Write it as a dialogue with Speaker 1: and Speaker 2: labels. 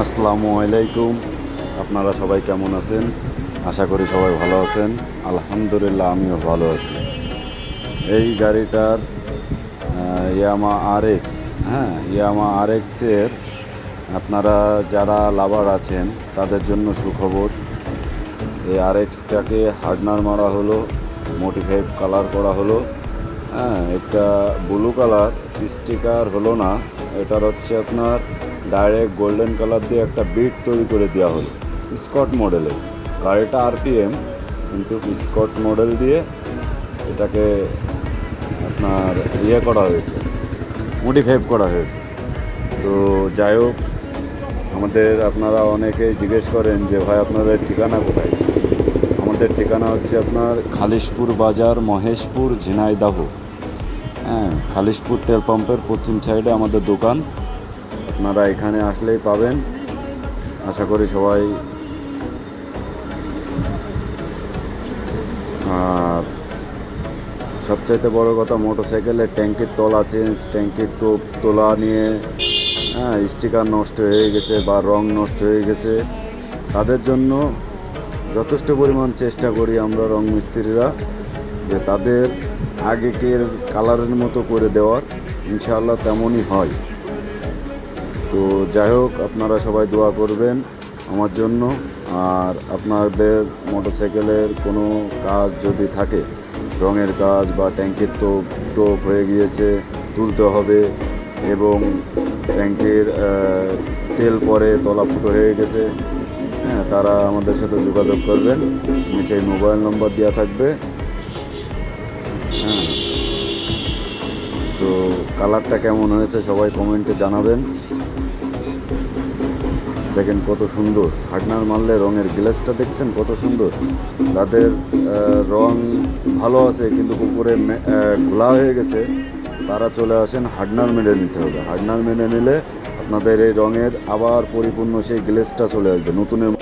Speaker 1: আসসালামু আলাইকুম। আপনারা সবাই কেমন আছেন? আশা করি সবাই ভালো আছেন। আলহামদুলিল্লাহ আমিও ভালো আছি। এই গাড়িটার ইয়ামা আরএক্স, ইয়ামা আরএক্সের আপনারা যারা লাভার আছেন তাদের জন্য সুখবর। এই আরএক্সটাকে হার্ডনার মারা হলো, মডিফাইড কালার করা হলো। একটা ব্লু কালার স্টিকার হলো না, এটার হচ্ছে আপনার ডাইরেক্ট গোল্ডেন কালার দিয়ে একটা বিট তৈরি করে দেওয়া হলো স্কট মডেলে। গাড়িটা আরপিএম, কিন্তু স্কট মডেল দিয়ে এটাকে আপনার করা হয়েছে, মডিফাই করা হয়েছে। তো যাই হোক, আপনারা অনেকেই জিজ্ঞেস করেন যে ভাই আপনাদের ঠিকানা কোথায়? আমাদের ঠিকানা হচ্ছে আপনার খালিশপুর বাজার, মহেশপুর, ঝিনাইদহ। খালিশপুর তেল পাম্পের পশ্চিম সাইডে আমাদের দোকান। আপনারা এখানে আসলেই পাবেন। আশা করি সবাই। আর সবচাইতে বড় কথা, মোটরসাইকেলের ট্যাঙ্কির তলা চেঞ্জ, ট্যাঙ্কির টোপ তোলা নিয়ে স্টিকার নষ্ট হয়ে গেছে বা রং নষ্ট হয়ে গেছে, তাদের জন্য যথেষ্ট পরিমাণ চেষ্টা করি আমরা রং মিস্ত্রিরা যে তাদের আগেকের কালারের মতো করে দেওয়ার। ইনশাআল্লাহ তেমনই হয়। তো যাই হোক, আপনারা সবাই দোয়া করবেন আমার জন্য। আর আপনাদের মোটরসাইকেলের কোনো কাজ যদি থাকে, রঙের কাজ বা ট্যাঙ্কির টোপ হয়ে গিয়েছে, তুলতে হবে, এবং ট্যাঙ্কির তেল পরে তলা ফুটো হয়ে গেছে, তারা আমাদের সাথে যোগাযোগ করবেন। নিচে মোবাইল নম্বর দেওয়া থাকবে। তো কালারটা কেমন হয়েছে সবাই কমেন্টে জানাবেন। দেখেন কত সুন্দর, হার্ডনার মারলে রঙের গ্লেসটা দেখছেন কত সুন্দর। তাদের রং ভালো আছে কিন্তু উপরে ঘোলা হয়ে গেছে, তারা চলে আসেন হার্ডনার মেরে নিতে হবে। হার্ডনার মেরে নিলে আপনাদের এই রঙের আবার পরিপূর্ণ সেই গ্লেসটা চলে আসবে নতুনের।